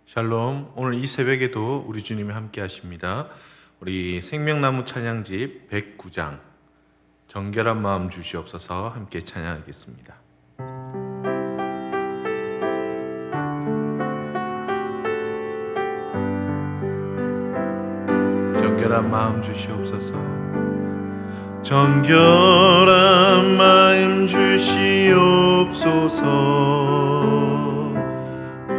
샬롬. 오늘 이 새벽에도 우리 주님이 함께 하십니다. 우리 생명나무 찬양집 109장 정결한 마음 주시옵소서 함께 찬양하겠습니다. 정결한 마음 주시옵소서. 정결한 마음 주시옵소서.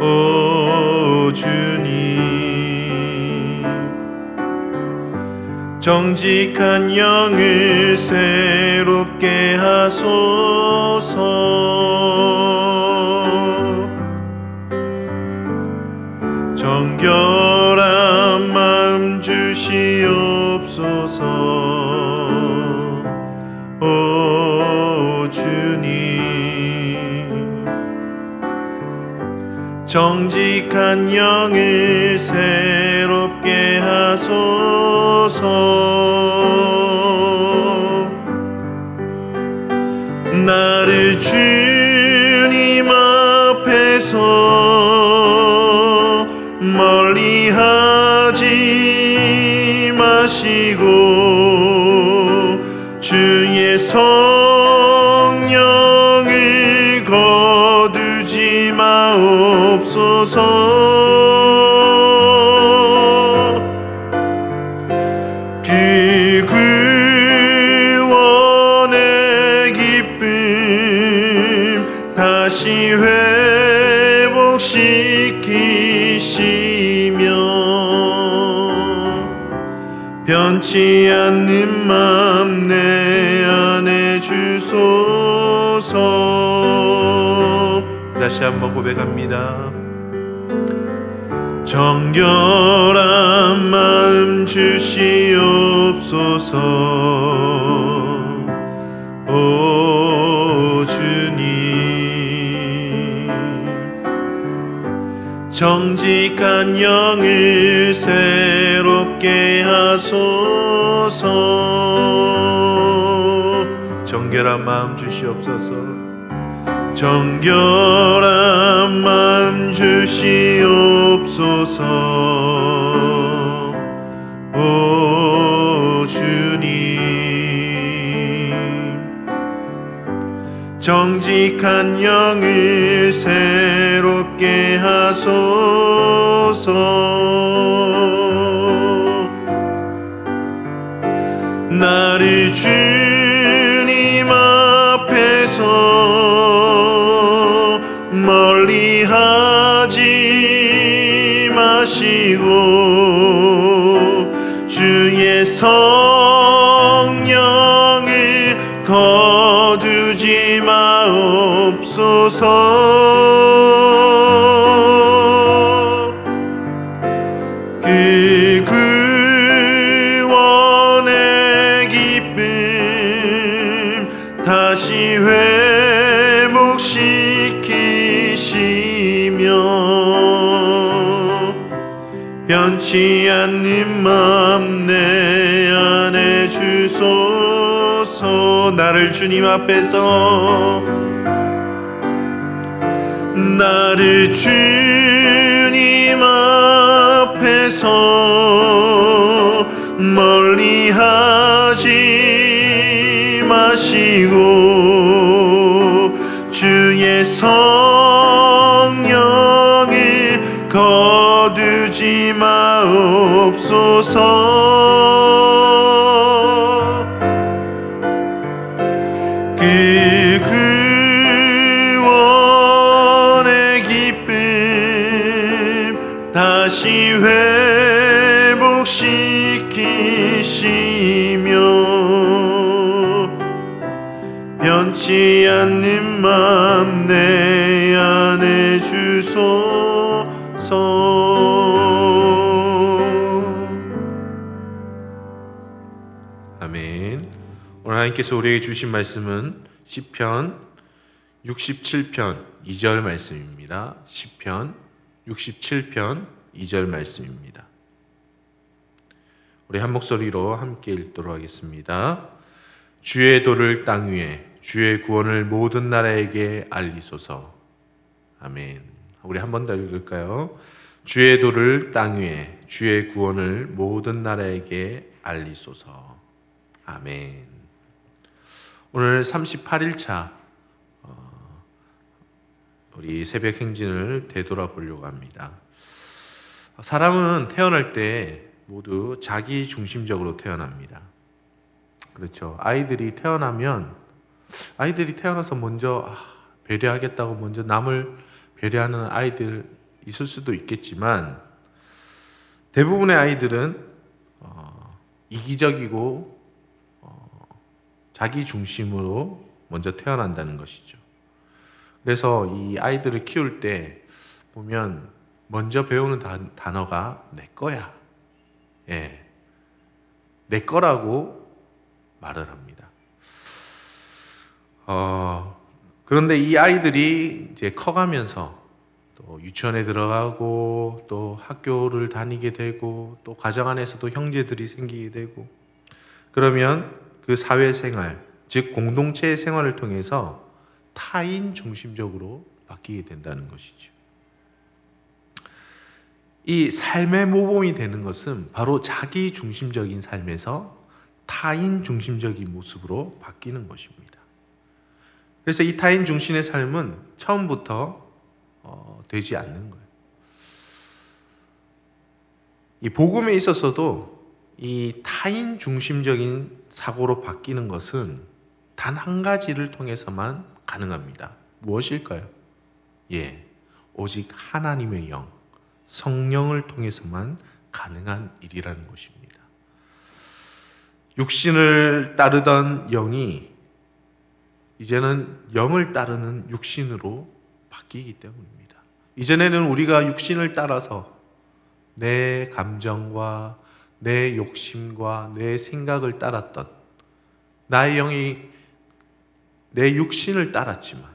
오 주님, 정직한 영을 새롭게 하소서. 정결한 마음 주시옵소서. 오 주님, 정직한 영을 새롭게 하소서. 나를 주님 앞에서 멀리하지 마시고 주의 성령을 거두지 마옵소서. 그 구원의 기쁨 다시 회복시키시며 변치 않는 맘 내 안에 주소서. 다시 한번 고백합니다. 정결한 마음 주시옵소서. 오 주님, 정직한 영을 새롭게 하소서. 정결한 마음 주시옵소서. 정결한 마음 주시옵소서. 오 주님, 정직한 영을 새롭게 하소서. 나를 주님 앞에서 멀리하지 마시고 주의 성령을 거두지 마옵소서. 그 구원의 기쁨 다시 회복시키시며 변치 않는 맘 내 안에 주소서. 나를 주님 앞에서 나를 주님 앞에서 멀리하지 마시고 주의 성령을 거두지 마옵소서. 그 구원의 기쁨 다시 회복시키시며 변치 않는 맘 내 안에 주소서. 아멘. 오늘 하나님께서 우리에게 주신 말씀은 시편 67편 2절 말씀입니다. 시편 67편 2절 말씀입니다. 우리 한 목소리로 함께 읽도록 하겠습니다. 주의 도를 땅 위에, 주의 구원을 모든 나라에게 알리소서. 아멘. 우리 한 번 더 읽을까요? 주의 도를 땅 위에, 주의 구원을 모든 나라에게 알리소서. 아멘. 오늘 38일차 우리 새벽 행진을 되돌아보려고 합니다. 사람은 태어날 때 모두 자기 중심적으로 태어납니다. 그렇죠. 아이들이 태어나서 먼저 배려하겠다고 먼저 남을 배려하는 아이들 있을 수도 있겠지만, 대부분의 아이들은 이기적이고 자기 중심으로 먼저 태어난다는 것이죠. 그래서 이 아이들을 키울 때 보면 먼저 배우는 단어가 내 거야. 예. 내 거라고 말을 합니다. 그런데 이 아이들이 이제 커가면서 또 유치원에 들어가고 또 학교를 다니게 되고 또 가정 안에서도 형제들이 생기게 되고, 그러면 그 사회생활, 즉 공동체의 생활을 통해서 타인 중심적으로 바뀌게 된다는 것이죠. 이 삶의 모범이 되는 것은 바로 자기 중심적인 삶에서 타인 중심적인 모습으로 바뀌는 것입니다. 그래서 이 타인 중심의 삶은 처음부터 되지 않는 거예요. 이 복음에 있어서도 이 타인 중심적인 사고로 바뀌는 것은 단 한 가지를 통해서만 가능합니다. 무엇일까요? 오직 하나님의 영, 성령을 통해서만 가능한 일이라는 것입니다. 육신을 따르던 영이 이제는 영을 따르는 육신으로 바뀌기 때문입니다. 이전에는 우리가 육신을 따라서 내 감정과 내 욕심과 내 생각을 따랐던 나의 영이 내 육신을 따랐지만,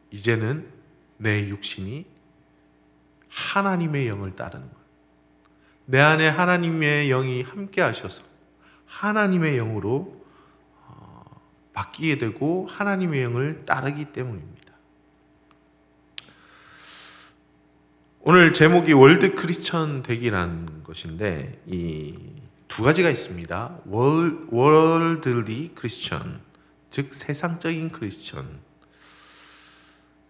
이제는 내 육신이 하나님의 영을 따르는 거예요. 내 안에 하나님의 영이 함께 하셔서 하나님의 영으로 바뀌게 되고 하나님의 영을 따르기 때문입니다. 오늘 제목이 월드 크리스천 되기라는 것인데, 이 두 가지가 있습니다. 월드리 크리스천, 즉 세상적인 크리스천.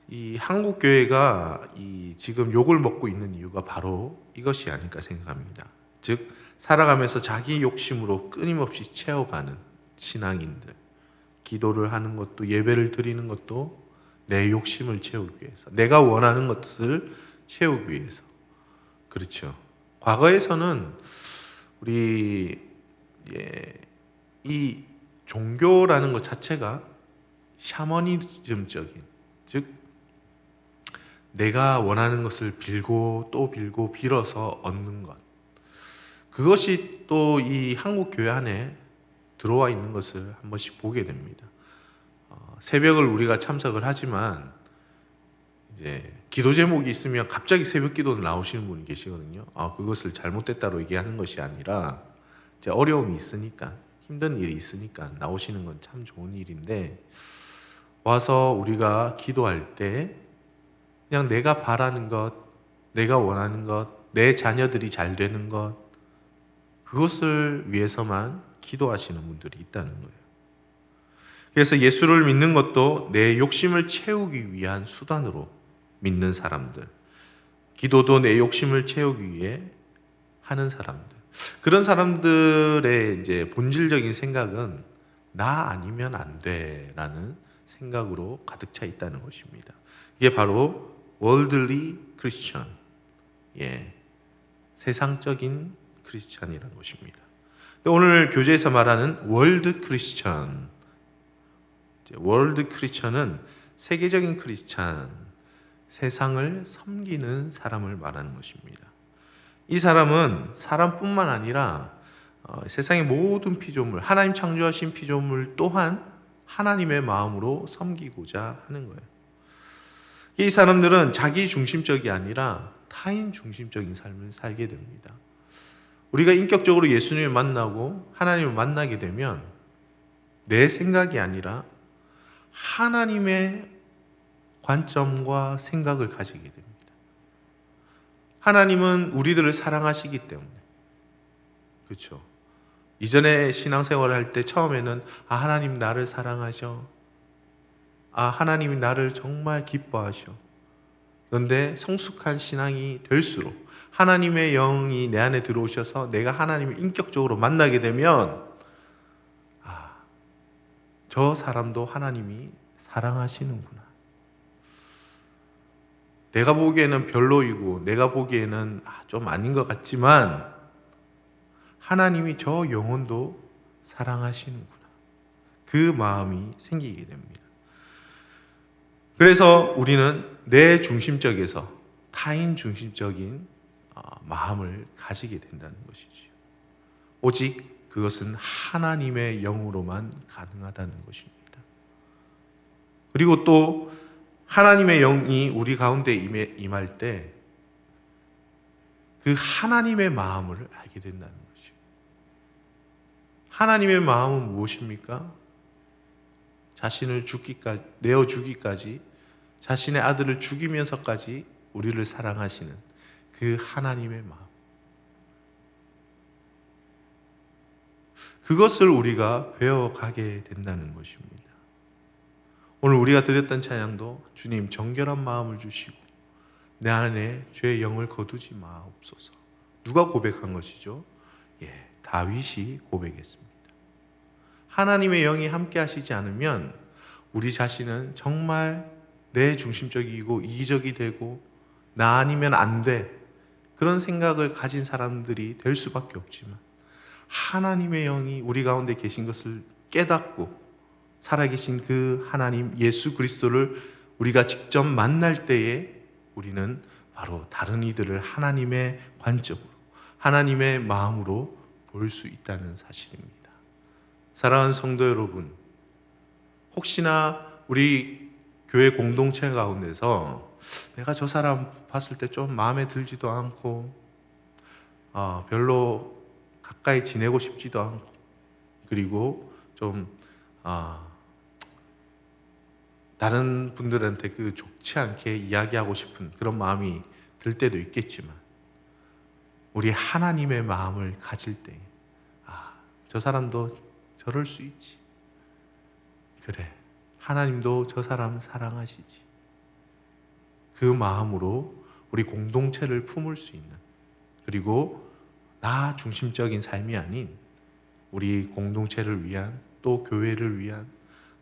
이 한국 교회가 지금 욕을 먹고 있는 이유가 바로 이것이 아닐까 생각합니다. 즉 살아가면서 자기 욕심으로 끊임없이 채워가는 신앙인들, 기도를 하는 것도 예배를 드리는 것도 내 욕심을 채우기 위해서, 내가 원하는 것을 채우기 위해서. 그렇죠. 과거에서는 우리 이 종교라는 것 자체가 샤머니즘적인, 즉 내가 원하는 것을 빌고 또 빌고 빌어서 얻는 것, 그것이 또 이 한국 교회 안에 들어와 있는 것을 한 번씩 보게 됩니다. 새벽을 우리가 참석을 하지만 이제 기도 제목이 있으면 갑자기 새벽 기도를 나오시는 분이 계시거든요. 그것을 잘못됐다고 얘기하는 것이 아니라 이제 어려움이 있으니까, 힘든 일이 있으니까 나오시는 건 참 좋은 일인데, 와서 우리가 기도할 때 그냥 내가 바라는 것, 내가 원하는 것, 내 자녀들이 잘 되는 것, 그것을 위해서만 기도하시는 분들이 있다는 거예요. 그래서 예수를 믿는 것도 내 욕심을 채우기 위한 수단으로 믿는 사람들, 기도도 내 욕심을 채우기 위해 하는 사람들, 그런 사람들의 이제 본질적인 생각은 나 아니면 안 돼라는 생각으로 가득 차 있다는 것입니다. 이게 바로 월드리 크리스천, 세상적인 크리스천이라는 것입니다. 오늘 교재에서 말하는 월드 크리스천, 월드 크리스천은 세계적인 크리스천, 세상을 섬기는 사람을 말하는 것입니다. 이 사람은 사람뿐만 아니라 세상의 모든 피조물, 하나님 창조하신 피조물 또한 하나님의 마음으로 섬기고자 하는 거예요. 이 사람들은 자기 중심적이 아니라 타인 중심적인 삶을 살게 됩니다. 우리가 인격적으로 예수님을 만나고 하나님을 만나게 되면 내 생각이 아니라 하나님의 관점과 생각을 가지게 됩니다. 하나님은 우리들을 사랑하시기 때문에. 그렇죠? 이전에 신앙생활을 할 때 처음에는 하나님 나를 사랑하셔. 하나님이 나를 정말 기뻐하셔. 그런데 성숙한 신앙이 될수록 하나님의 영이 내 안에 들어오셔서 내가 하나님을 인격적으로 만나게 되면 저 사람도 하나님이 사랑하시는구나. 내가 보기에는 별로이고 내가 보기에는 좀 아닌 것 같지만 하나님이 저 영혼도 사랑하시는구나. 그 마음이 생기게 됩니다. 그래서 우리는 내 중심적에서 타인 중심적인 마음을 가지게 된다는 것이지요. 오직 그것은 하나님의 영으로만 가능하다는 것입니다. 그리고 또 하나님의 영이 우리 가운데 임할 때 그 하나님의 마음을 알게 된다는 것이요. 하나님의 마음은 무엇입니까? 자신을 내어주기까지, 자신의 아들을 죽이면서까지 우리를 사랑하시는 그 하나님의 마음. 그것을 우리가 배워가게 된다는 것입니다. 오늘 우리가 드렸던 찬양도 주님 정결한 마음을 주시고 내 안에 죄의 영을 거두지 마옵소서. 누가 고백한 것이죠? 다윗이 고백했습니다. 하나님의 영이 함께 하시지 않으면 우리 자신은 정말 내 중심적이고 이기적이 되고 나 아니면 안 돼, 그런 생각을 가진 사람들이 될 수밖에 없지만 하나님의 영이 우리 가운데 계신 것을 깨닫고 살아계신 그 하나님 예수 그리스도를 우리가 직접 만날 때에 우리는 바로 다른 이들을 하나님의 관점으로, 하나님의 마음으로 볼 수 있다는 사실입니다. 사랑하는 성도 여러분, 혹시나 우리 교회 공동체 가운데서 내가 저 사람 봤을 때 좀 마음에 들지도 않고 별로 가까이 지내고 싶지도 않고, 그리고 좀 다른 분들한테 그 좋지 않게 이야기하고 싶은 그런 마음이 들 때도 있겠지만 우리 하나님의 마음을 가질 때 저 사람도 저럴 수 있지. 그래, 하나님도 저 사람 사랑하시지. 그 마음으로 우리 공동체를 품을 수 있는, 그리고 나 중심적인 삶이 아닌 우리 공동체를 위한, 또 교회를 위한,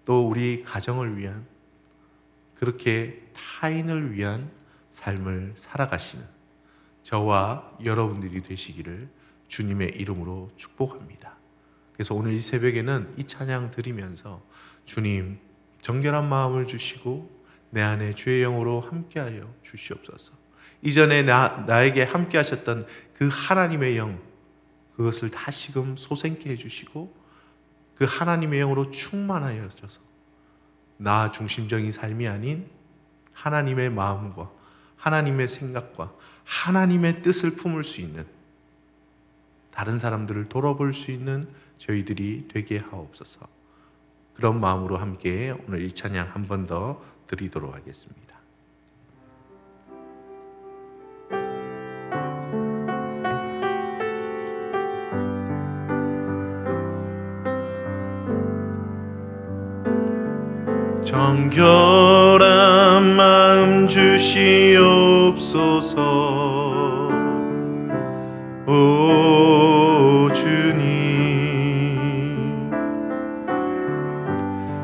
또 우리 가정을 위한, 그렇게 타인을 위한 삶을 살아가시는 저와 여러분들이 되시기를 주님의 이름으로 축복합니다. 그래서 오늘 이 새벽에는 이 찬양 드리면서 주님 정결한 마음을 주시고 내 안에 주의 영으로 함께하여 주시옵소서. 이전에 나에게 함께 하셨던 그 하나님의 영, 그것을 다시금 솟생케 해주시고 그 하나님의 영으로 충만하여져서 나 중심적인 삶이 아닌 하나님의 마음과 하나님의 생각과 하나님의 뜻을 품을 수 있는, 다른 사람들을 돌아볼 수 있는 저희들이 되게 하옵소서. 그런 마음으로 함께 오늘 이 찬양 한 번 더 드리도록 하겠습니다. 정결한 마음 주시옵소서. 오 주님,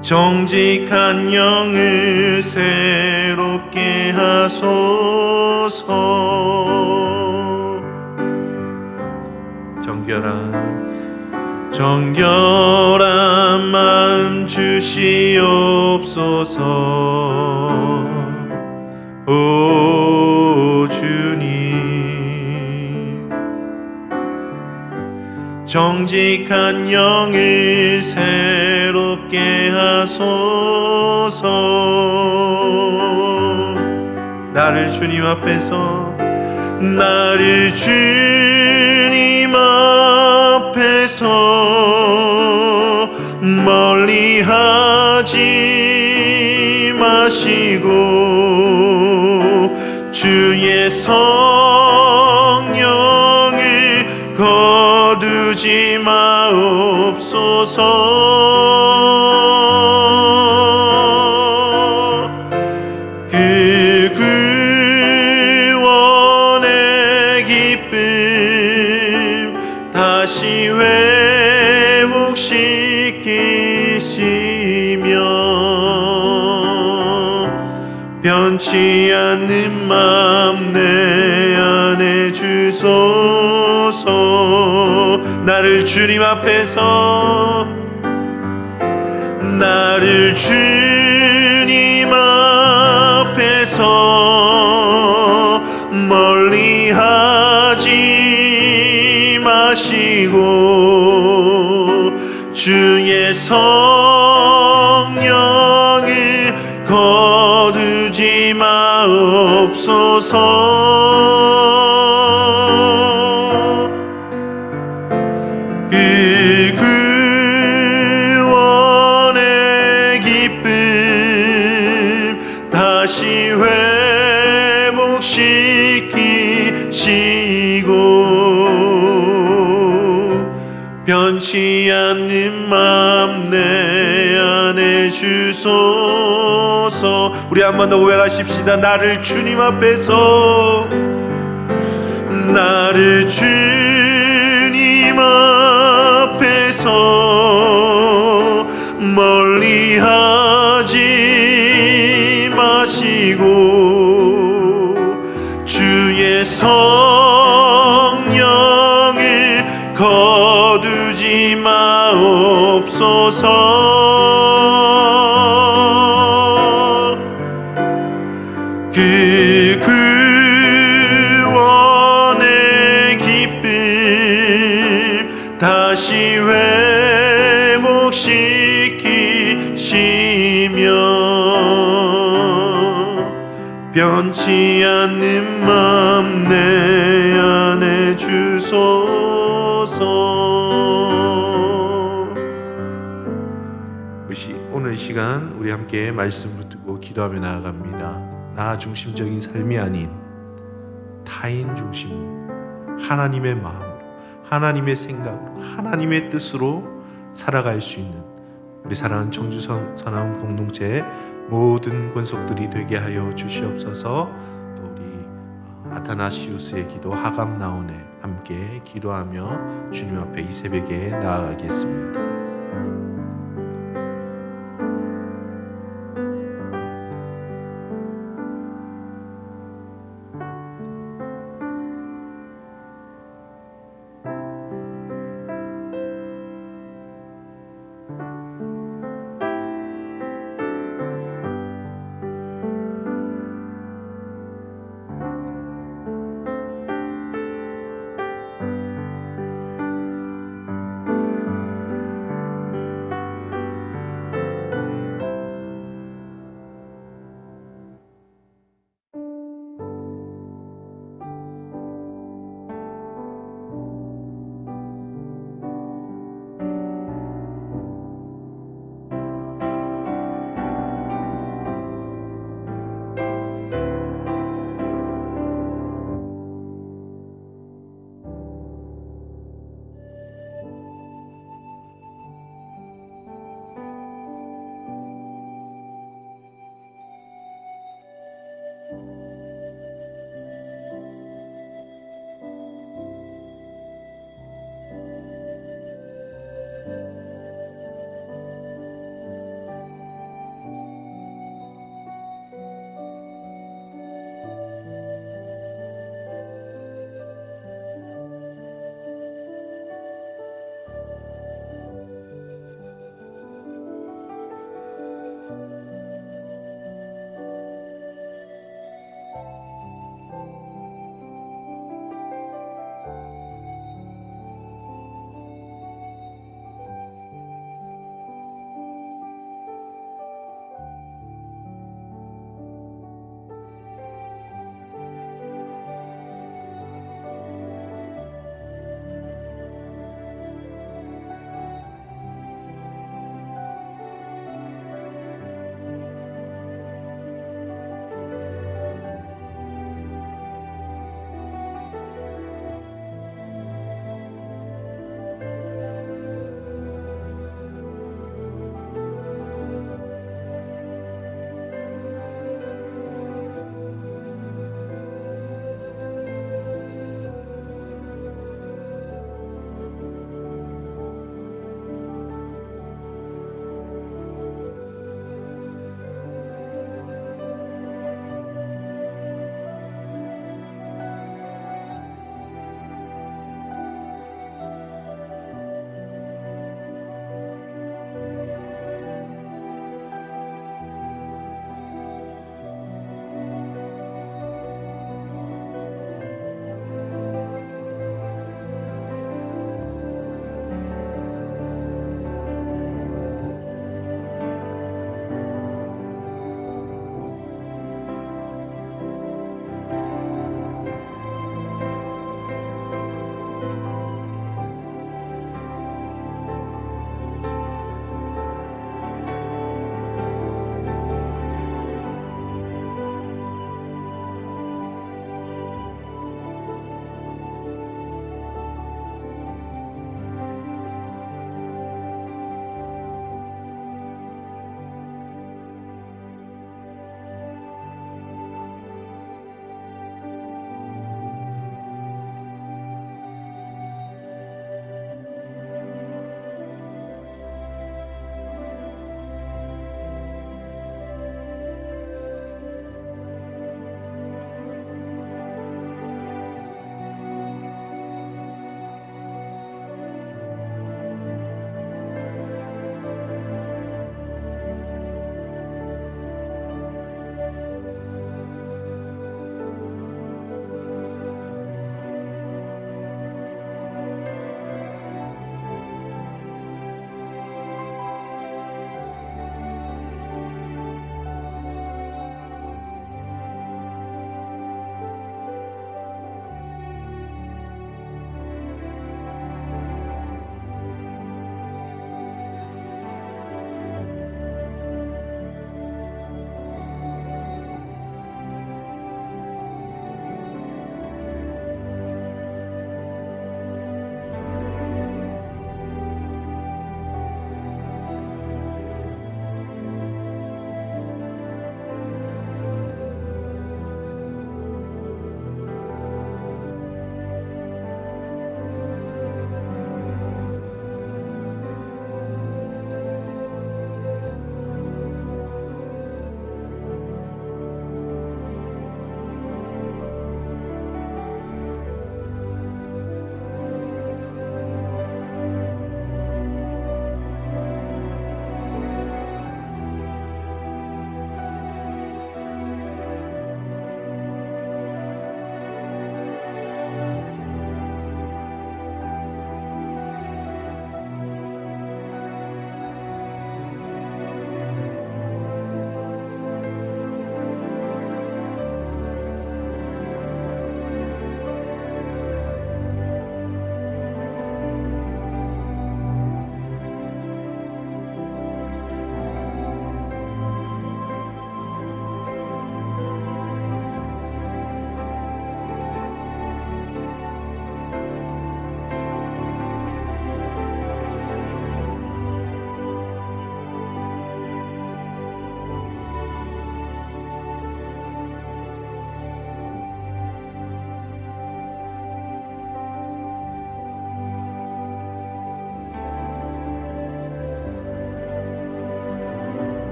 정직한 영을 새롭게 하소서. 정결한 마음 주시옵소서. 오 주님, 정직한 영을 새롭게 하소서. 나를 주님 앞에서 멀리 하지 마시고 주의 성 그 구원의 기쁨 다시 회복시키시며 변치 않는 맘 내 안에 주소서. 나를 주님 앞에서 멀리하지 마시고 주의 성령을 거두지 마옵소서. 그 구원의 기쁨 다시 회복시키시고 변치 않는 맘 내 안에 주소서. 우리 한 번 더 고백하십시다. 나를 주님 앞에서 멀리하지 마시고 주의 성령을 거두지 마옵소서. 그 구원의 기쁨 다시 회복시키시며 변치 않는 맘 내 안에 주소서. 오늘 이 시간 우리 함께 말씀 붙들고 기도하며 나아갑니다. 나 중심적인 삶이 아닌 타인 중심, 하나님의 마음으로, 하나님의 생각으로, 하나님의 뜻으로 살아갈 수 있는 우리 사랑하는 청주선암 공동체의 모든 권속들이 되게 하여 주시옵소서. 또 우리 아타나시우스의 기도 하갑나온에 함께 기도하며 주님 앞에 이 새벽에 나아가겠습니다.